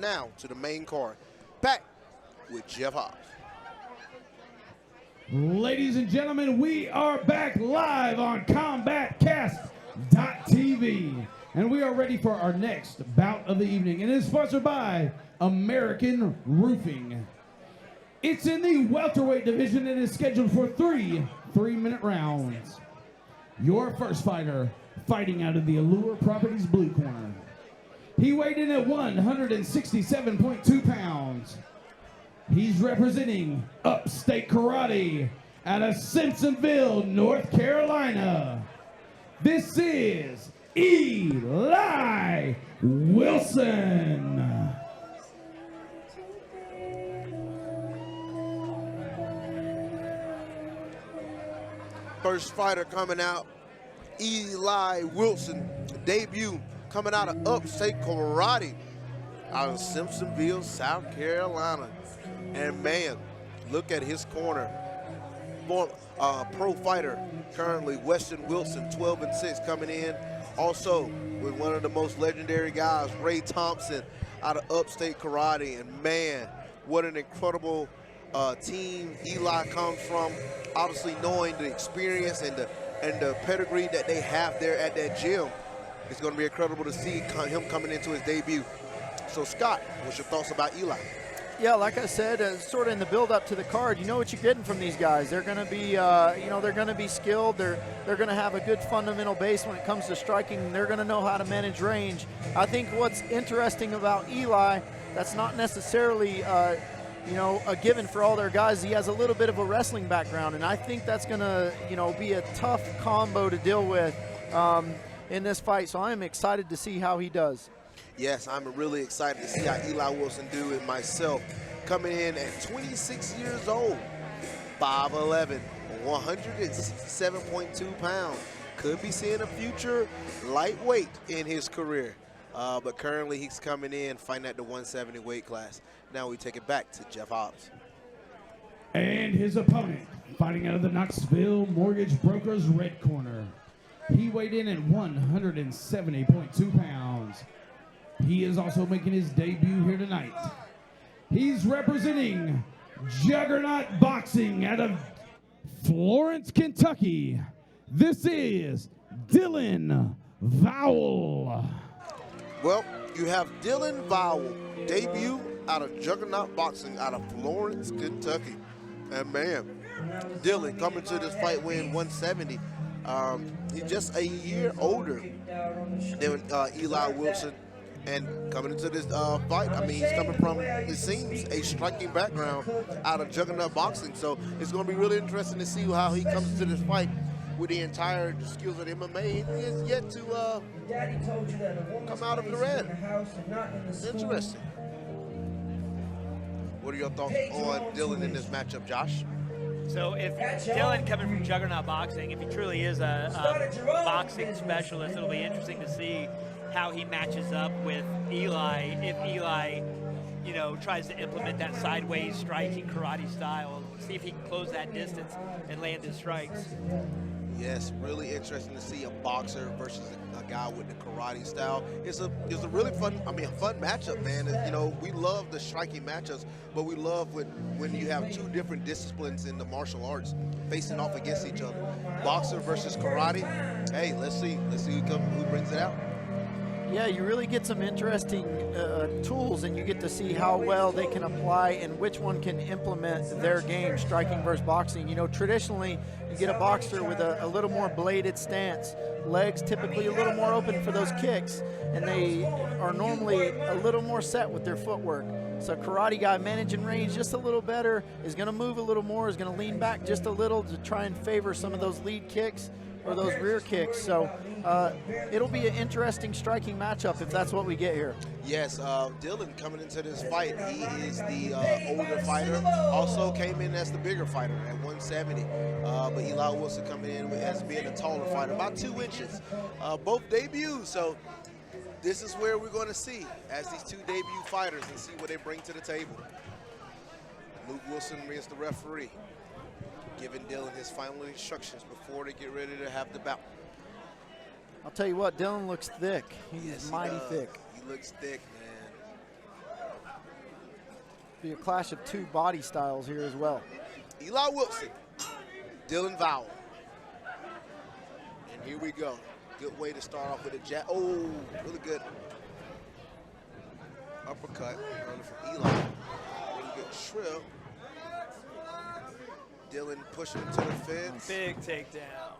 now to the main card. Back with Jeff Hobbs. Ladies and gentlemen, we are back live on CombatCast.tv, and we are ready for our next bout of the evening, and it is sponsored by American Roofing. It's in the welterweight division and is scheduled for three 3-minute rounds. Your first fighter, fighting out of the Allure Properties blue corner. He weighed in at 167.2 pounds. He's representing Upstate Karate out of Simpsonville, North Carolina. This is Eli Wilson. First fighter coming out, Eli Wilson, debut coming out of Upstate Karate out of Simpsonville, South Carolina. And man, look at his corner. Pro fighter currently, Weston Wilson, 12-6 coming in. Also with one of the most legendary guys, Ray Thompson out of Upstate Karate. And man, what an incredible team Eli comes from. Obviously knowing the experience and the pedigree that they have there at that gym. It's going to be incredible to see him coming into his debut. So Scott, what's your thoughts about Eli? Yeah, like I said, sort of in the build-up to the card, you know what you're getting from these guys. They're going to be, they're going to be skilled. They're going to have a good fundamental base when it comes to striking. They're going to know how to manage range. I think what's interesting about Eli, that's not necessarily, a given for all their guys. He has a little bit of a wrestling background, and I think that's going to, be a tough combo to deal with in this fight. So I am excited to see how he does. Yes, I'm really excited to see how Eli Wilson do it myself. Coming in at 26 years old, 5'11", 167.2 pounds. Could be seeing a future lightweight in his career. But currently he's coming in fighting at the 170 weight class. Now we take it back to Jeff Hobbs. And his opponent, fighting out of the Knoxville Mortgage Brokers red corner. He weighed in at 170.2 pounds. He is also making his debut here tonight. He's representing Juggernaut Boxing out of Florence, Kentucky. This is Dillon Vowell. Well, you have Dillon Vowell, debut out of Juggernaut Boxing out of Florence, Kentucky. And man, Dillon coming to this fight weighing 170. He's just a year older than Eli Wilson. And coming into this fight, I mean, he's coming from, it seems, a striking background out of Juggernaut Boxing. So it's going to be really interesting to see how he comes into this fight with the entire skills of MMA. He is yet to come out of the red. Interesting. What are your thoughts on Dillon in this matchup, Josh? So if Dillon coming from Juggernaut Boxing, if he truly is a boxing specialist, it'll be interesting to see how he matches up with Eli. If Eli, tries to implement that sideways striking karate style, see if he can close that distance and land his strikes. Yes, really interesting to see a boxer versus a guy with the karate style. It's a really fun, a fun matchup, man. We love the striking matchups, but we love when you have two different disciplines in the martial arts facing off against each other. Boxer versus karate. Hey, let's see who brings it out. Yeah, you really get some interesting tools, and you get to see how well they can apply and which one can implement their game, striking versus boxing. Traditionally, you get a boxer with a little more bladed stance, legs typically a little more open for those kicks, and they are normally a little more set with their footwork. So a karate guy managing range just a little better, is going to move a little more, is going to lean back just a little to try and favor some of those lead kicks or those rear kicks. So it'll be an interesting striking matchup if that's what we get here. Yes, Dillon coming into this fight, he is the older fighter. Also came in as the bigger fighter at 170. But Eli Wilson coming in as being a taller fighter, about 2 inches. Both debuts, so this is where we're going to see as these two debut fighters and see what they bring to the table. Luke Wilson is the referee, giving Dillon his final instructions before they get ready to have the bout. I'll tell you what, Dillon looks thick. He's mighty thick. He looks thick, man. Be a clash of two body styles here as well. Eli Wilson, Dillon Vowell. And here we go. Good way to start off with a jab. Oh, really good uppercut early from Eli. Really good trip. Dillon pushing him to the fence. Big takedown.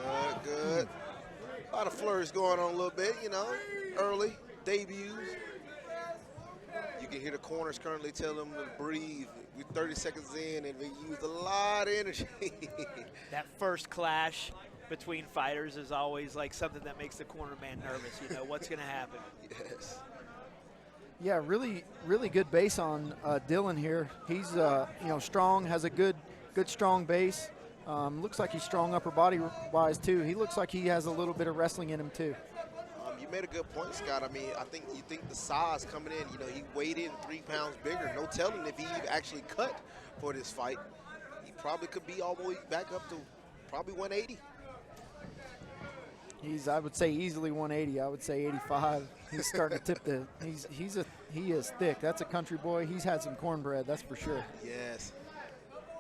Good, good. A lot of flurries going on a little bit, you know, early debuts. You can hear the corners currently tell them to breathe. We're 30 seconds in and we used a lot of energy. That first clash between fighters is always like something that makes the corner man nervous. You know, what's going to happen? Yes. Yeah, really, really good base on Dillon here. He's, you know, strong, has a good strong base. Looks like he's strong upper body wise too. He looks like he has a little bit of wrestling in him too. You made a good point, Scott. I mean, I think you think the size coming in, you know, he weighed in 3 pounds bigger. No telling if he actually cut for this fight. He probably could be all the way back up to probably 180. He's, I would say, easily 180. I would say 85. He's starting to tip the. He is thick. That's a country boy. He's had some cornbread, that's for sure. Yes.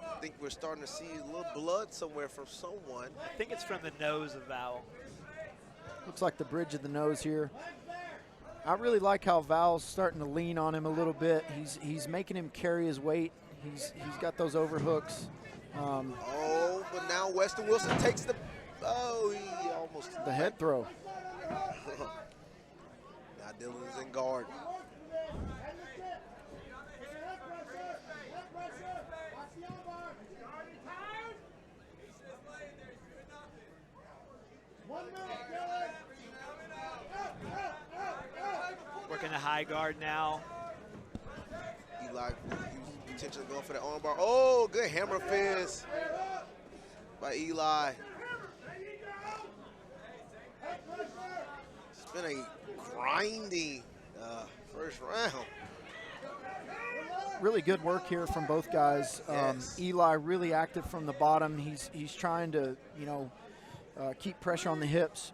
I think we're starting to see a little blood somewhere from someone. I think it's from the nose of Vowell. Looks like the bridge of the nose here. I really like how Vowell's starting to lean on him a little bit. He's making him carry his weight. He's got those overhooks. Oh, but now Weston Wilson takes the. Oh, he almost. The head throw. Now Dillon's in guard. Working the high guard now. Eli potentially going for the armbar. Oh, good hammer fist by Eli. It's been a grinding first round. Really good work here from both guys. Yes. Eli really active from the bottom. He's trying to, you know, keep pressure on the hips,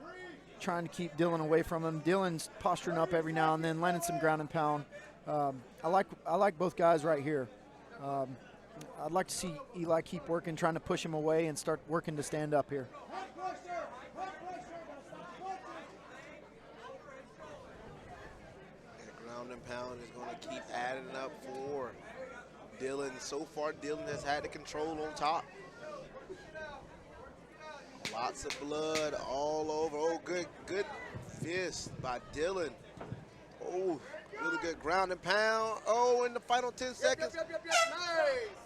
trying to keep Dillon away from him. Dillon's posturing up every now and then, landing some ground and pound. I like both guys right here. I'd like to see Eli keep working, trying to push him away and start working to stand up here. That ground and pound is going to keep adding up for Dillon. So far, Dillon has had the control on top. Lots of blood all over. Oh, good fist by Dillon. Oh, really good ground and pound. Oh, in the final 10 seconds.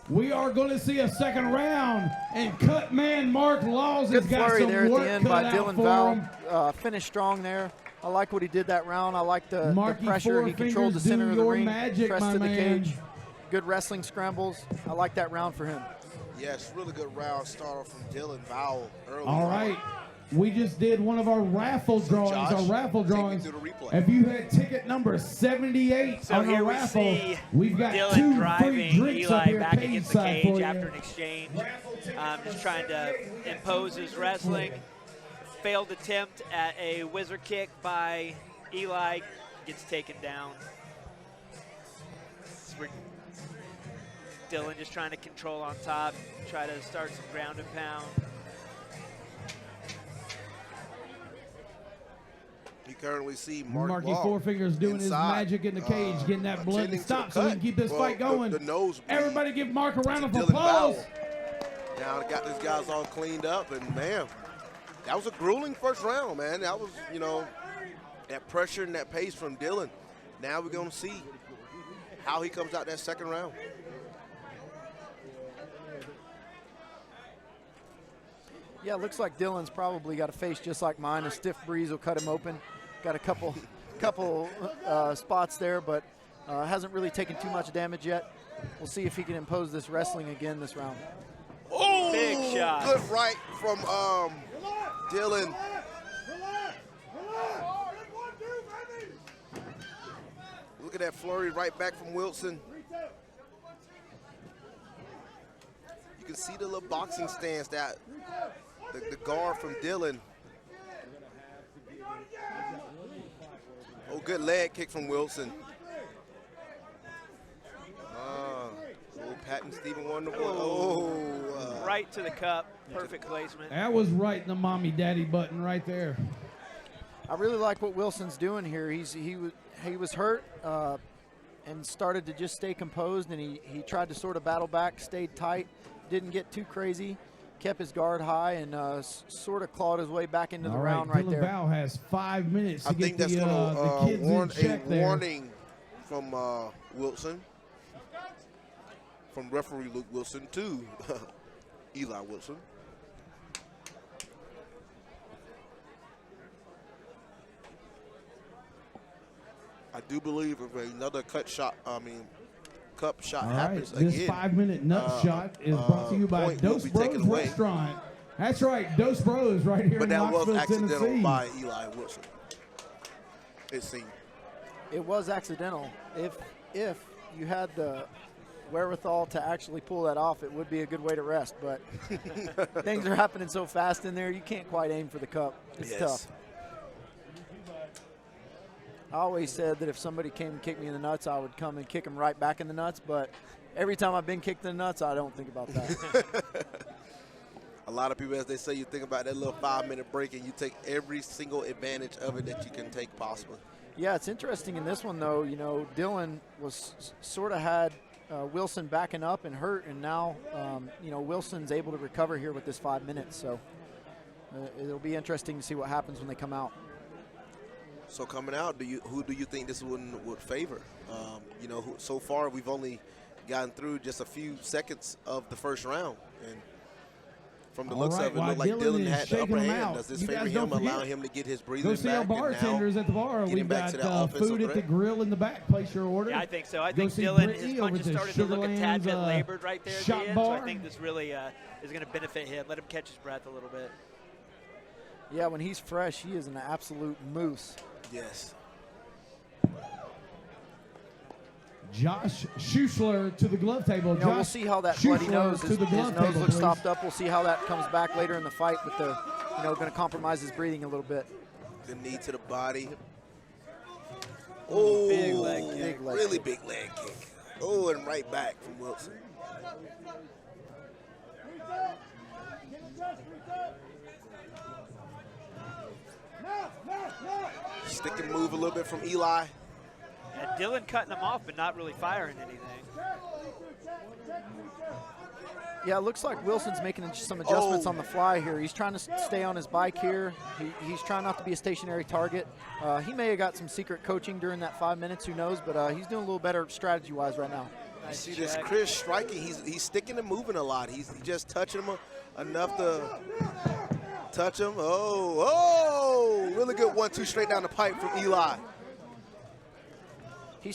We are going to see a second round, and cut man Mark Laws has Good got flurry some there at work the end cut by out Dillon for him. Vowell. Finished strong there. I like what he did that round. I like the Marky pressure. He controlled the Four center Fingers, of the do ring, your magic, pressed my to the man. cage. Good wrestling scrambles. I like that round for him. Yes, really good round start from Dillon Vowell early. All right. We just did one of our raffle drawings. Josh, Our raffle take me drawings. through the replay. If you had ticket number 78 So on here the we raffle, see we've got Dillon 2 free driving drinks up Eli here back against the side for cage you. after an exchange. Just trying to impose his wrestling. Failed attempt at a whizzer kick by Eli. Gets taken down. Dillon just trying to control on top. Try to start some ground and pound. You currently see Mark Marky Four Fingers doing his magic in the cage, getting that blood to attending stop the so we cut. can keep this Well, fight going. The nosebleed Everybody give Mark a round to of Dillon applause. Vowell. Now I got these guys all cleaned up, and man, that was a grueling first round, man. That was, you know, that pressure and that pace from Dillon. Now we're gonna see how he comes out that second round. Yeah, it looks like Dillon's probably got a face just like mine. A stiff breeze will cut him open. Got a couple spots there, but hasn't really taken too much damage yet. We'll see if he can impose this wrestling again this round. Oh, Big shot. Good right from Dillon. Look at that flurry right back from Wilson. You can see the little boxing stance that the guard from Dillon. Oh, good leg kick from Wilson. Little Patton Stephen Wonder. Right to the cup. Perfect placement. That was right in the mommy-daddy button right there. I really like what Wilson's doing here. He was hurt and started to just stay composed, and he tried to sort of battle back, stayed tight, didn't get too crazy, kept his guard high, and sort of clawed his way back into the round right there. Dillon Vowell has 5 minutes to get the kids warn, in check a there. warning from Wilson, from referee Luke Wilson to Eli Wilson. I do believe if another cup shot happens this again. 5-minute nut shot is brought to you by Dos Bros Restaurant. That's right, Dos Bros right here in Knoxville, But that was accidental Tennessee. by Eli Wilson, it seemed. It was accidental. If you had the wherewithal to actually pull that off, it would be a good way to rest. But things are happening so fast in there, you can't quite aim for the cup. It's tough. I always said that if somebody came and kicked me in the nuts, I would come and kick them right back in the nuts. But every time I've been kicked in the nuts, I don't think about that. A lot of people, as they say, you think about that little 5-minute break and you take every single advantage of it that you can take possibly. Yeah, it's interesting in this one, though. You know, Dillon was sort of had Wilson backing up and hurt, and now, you know, Wilson's able to recover here with this 5 minutes. So it'll be interesting to see what happens when they come out. So coming out, who do you think this one would favor? You know, so far we've only gotten through just a few seconds of the first round, and from the looks of it, looked like Dillon had the upper hand. Does this favor him, allowing him to get his breathing back? Go see back? our bartenders at the bar. We've got food at the grill in the back. Place your order. Yeah, I think so. I think Dillon, his punches started to look a tad bit labored right there at the end, so I think this really is going to benefit him. Let him catch his breath a little bit. Yeah, when he's fresh, he is an absolute moose. Yes. Josh Schuessler to the glove table. You know, we'll see how that bloody nose, his nose looks stopped up. We'll see how that comes back later in the fight, but going to compromise his breathing a little bit. Good knee to the body. Oh, big leg kick. Really big leg kick. Oh, and right back from Wilson. Stick and move a little bit from Eli. Yeah, Dillon cutting him off, but not really firing anything. Yeah, it looks like Wilson's making some adjustments on the fly here. He's trying to stay on his bike here. He's trying not to be a stationary target. He may have got some secret coaching during that 5 minutes, who knows, but he's doing a little better strategy-wise right now. Nice. You see this Chris striking, he's sticking and moving a lot. He's just touching him enough to touch him. Oh, really good 1-2 straight down the pipe from Eli.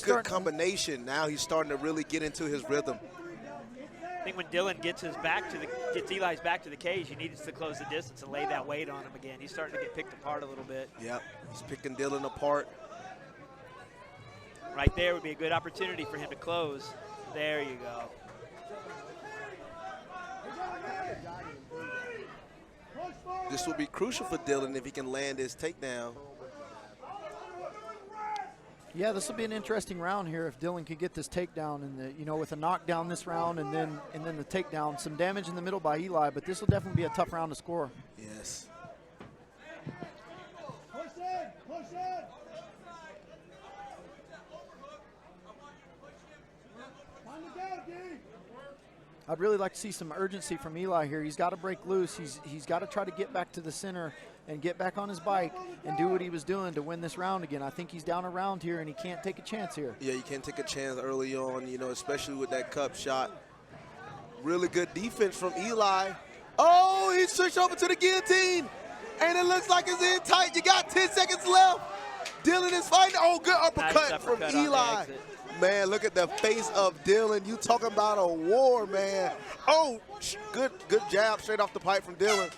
Good combination. Now he's starting to really get into his rhythm. I think when Dillon gets Eli's back to the cage, he needs to close the distance and lay that weight on him again. He's starting to get picked apart a little bit. Yep, he's picking Dillon apart. Right there would be a good opportunity for him to close. There you go. This will be crucial for Dillon if he can land his takedown. Yeah, this will be an interesting round here if Dillon could get this takedown, and with a knockdown this round and then the takedown. Some damage in the middle by Eli, but this will definitely be a tough round to score. Yes. I'd really like to see some urgency from Eli here. He's got to break loose. He's got to try to get back to the center and get back on his bike and do what he was doing to win this round again. I think he's down a round here, and he can't take a chance here. Yeah, you can't take a chance early on, especially with that cup shot. Really good defense from Eli. Oh, he switched over to the guillotine, and it looks like it's in tight. You got 10 seconds left. Dillon is fighting. Oh, good uppercut from Eli. Man, look at the face of Dillon. You talking about a war, man. Oh, good jab straight off the pipe from Dillon.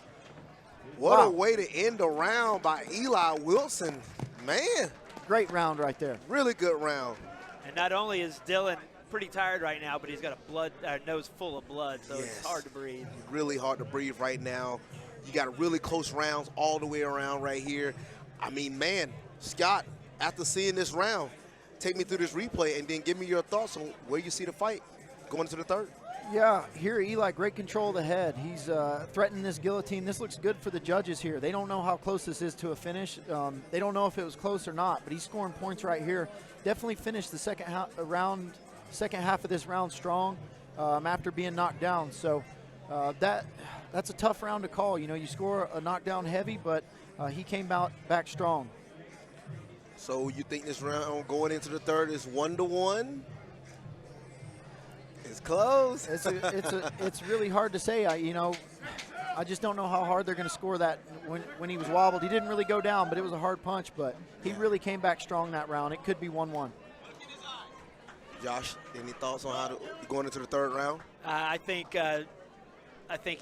What a way to end a round by Eli Wilson. Man. Great round right there. Really good round. And not only is Dillon pretty tired right now, but he's got a nose full of blood, so it's hard to breathe. Really hard to breathe right now. You got really close rounds all the way around right here. I mean, man, Scott, after seeing this round, take me through this replay and then give me your thoughts on where you see the fight going into the third. Yeah, here Eli, great control of the head. He's threatening this guillotine. This looks good for the judges here. They don't know how close this is to a finish. They don't know if it was close or not, but he's scoring points right here. Definitely finished the second half of this round strong after being knocked down. So that's a tough round to call. You know, you score a knockdown heavy, but he came back strong. So you think this round going into the third is 1-1? It's close. It's really hard to say. I just don't know how hard they're going to score that. When he was wobbled, he didn't really go down, but it was a hard punch. But he really came back strong that round. It could be 1-1. Josh, any thoughts on how going into the third round? I think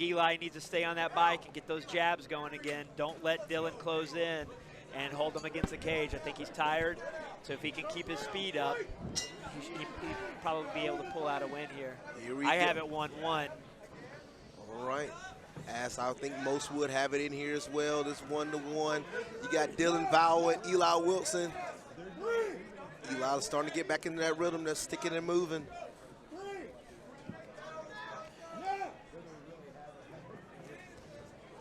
Eli needs to stay on that bike and get those jabs going again. Don't let Dillon close in and hold him against the cage. I think he's tired, so if he can keep his speed up, he'd probably be able to pull out a win here. I have it 1-1. All right. As I think most would have it in here as well, this 1-1. You got Dillon Vowell and Eli Wilson. Eli's starting to get back into that rhythm, that's sticking and moving.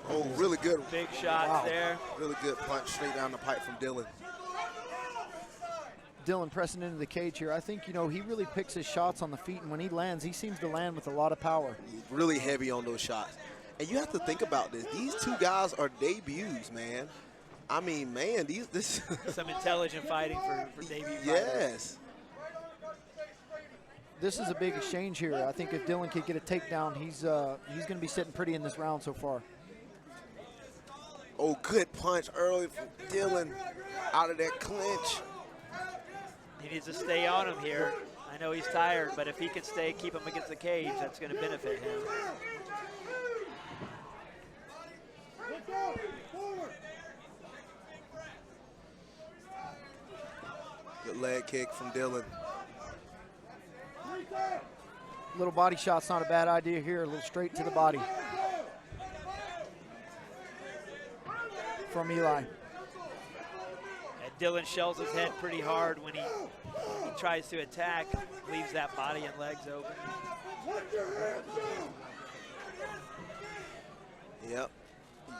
Oh, really good. Big shots there. Really good punch straight down the pipe from Dillon. Dillon pressing into the cage here. I think, you know, he really picks his shots on the feet, and when he lands, he seems to land with a lot of power. He's really heavy on those shots. And you have to think about this. These two guys are debuts, man. I mean, man, this some intelligent fighting for debut fighters. Yes. This is a big exchange here. I think if Dillon could get a takedown, he's going to be sitting pretty in this round so far. Oh, good punch early from Dillon out of that clinch. He needs to stay on him here. I know he's tired, but if he can keep him against the cage, that's going to benefit him. Good leg kick from Dillon. Little body shot's not a bad idea here. A little straight to the body from Eli. And Dillon shells his head pretty hard when he tries to attack, leaves that body and legs open. Yep.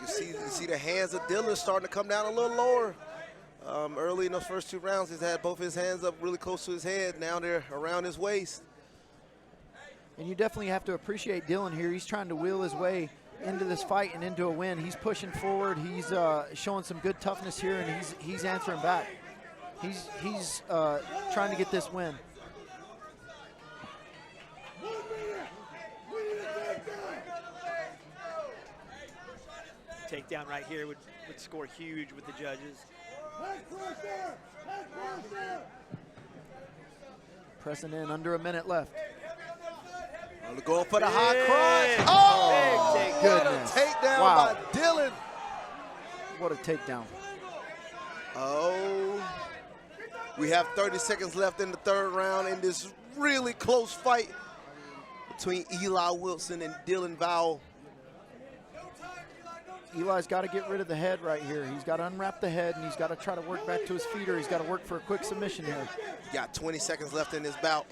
You can see the hands of Dillon starting to come down a little lower. Early in those first two rounds, he's had both his hands up really close to his head. Now they're around his waist. And you definitely have to appreciate Dillon here. He's trying to wheel his way into this fight and into a win. He's pushing forward. He's showing some good toughness here, and he's answering back. He's trying to get this win. Takedown right here would score huge with the judges. Pressing in, under a minute left. Going for the high cross. Oh, big what a takedown by Dillon. What a takedown. Oh, we have 30 seconds left in the third round in this really close fight between Eli Wilson and Dillon Vowell. Eli's got to get rid of the head right here. He's got to unwrap the head, and he's got to try to work back to his feet, or he's got to work for a quick submission here. Got 20 seconds left in this bout.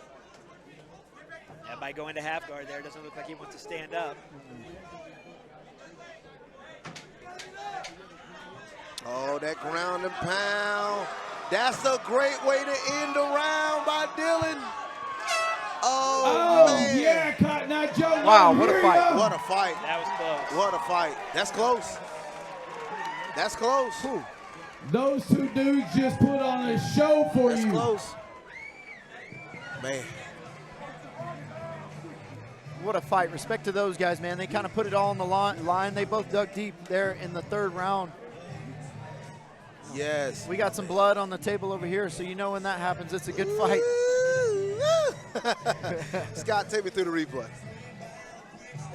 And by going to half guard there, it doesn't look like he wants to stand up. Oh, that ground and pound. That's a great way to end the round by Dillon. Oh man. Yeah, Cotton Eye Joe. Wow, what a fight. What a fight. That was close. What a fight. That's close. That's close. Ooh. Those two dudes just put on a show for That's you. close. Man. What a fight. Respect to those guys, man. They kind of put it all on the line. They both dug deep there in the third round. Yes. We got some blood on the table over here, so you know when that happens, it's a good fight. Scott, take me through the replay.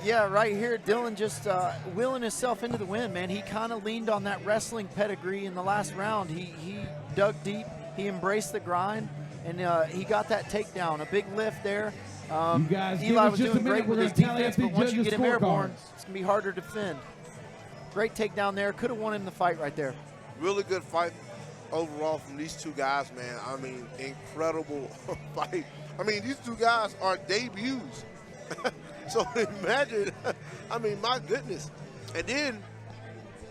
Yeah, right here, Dillon just wheeling himself into the win, man. He kind of leaned on that wrestling pedigree in the last round. He dug deep. He embraced the grind, and he got that takedown. A big lift there. You guys, Eli was just doing a minute. great with We're his gonna tally defense, up the but once you judges' get him airborne, scorecards. it's going to be harder to defend. Great takedown there. Could have won him the fight right there. Really good fight. overall from these two guys, man. I mean, incredible fight. I mean, these two guys are debuts. So imagine, I mean, my goodness. And then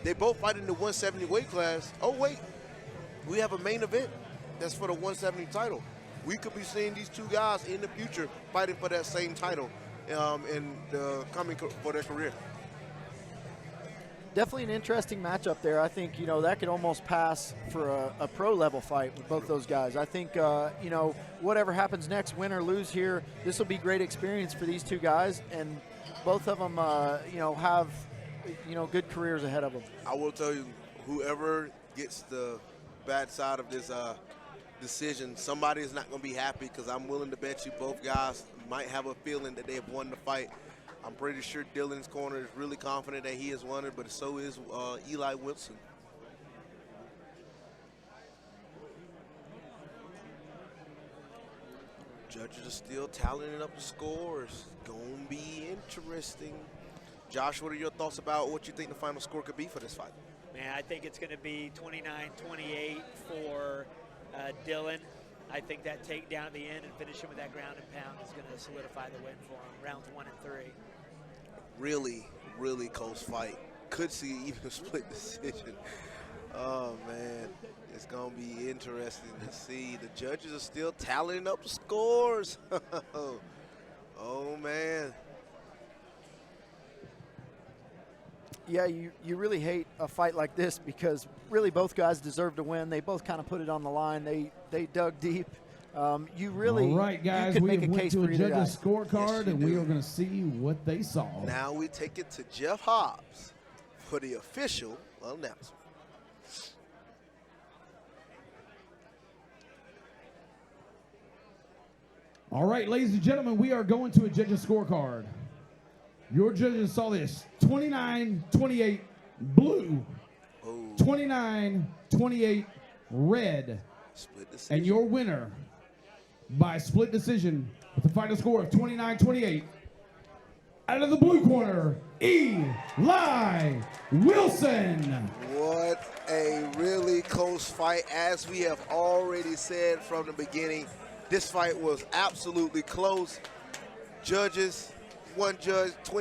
they both fight in the 170 weight class. Oh, wait, we have a main event that's for the 170 title. We could be seeing these two guys in the future fighting for that same title in the coming for their career. Definitely an interesting matchup there. I think, you know, that could almost pass for a pro level fight with both those guys. I think, you know, whatever happens next, win or lose here, this will be great experience for these two guys, and both of them, you know, have, you know, good careers ahead of them. I will tell you, whoever gets the bad side of this decision, somebody is not going to be happy, because I'm willing to bet you both guys might have a feeling that they have won the fight. I'm pretty sure Dillon's corner is really confident that he has won it, but so is Eli Wilson. Judges are still tallying up the scores. Gonna be interesting. Josh, what are your thoughts about what you think the final score could be for this fight? Man, I think it's going to be 29-28 for Dillon. I think that takedown at the end and finishing with that ground and pound is going to solidify the win for him, rounds 1 and 3. Really, really close fight. Could see even a split decision. Oh, man. It's going to be interesting to see. The judges are still tallying up the scores. Oh, man. Yeah, you really hate a fight like this, because really both guys deserve to win. They both kind of put it on the line. They dug deep. You really, all right, guys, you could we make have a went case to for a either judge's guy. scorecard, Yes, and you we do. are going to see what they saw. Now we take it to Jeff Hobbs for the official announcement. All right, ladies and gentlemen, we are going to a judge's scorecard. Your judges saw this: 29-28 blue, Oh, 29-28 red. split decision. And your winner by split decision with the final score of 29-28, out of the blue corner, Eli Wilson. What a really close fight. As we have already said from the beginning, this fight was absolutely close. Judges, one judge, 20.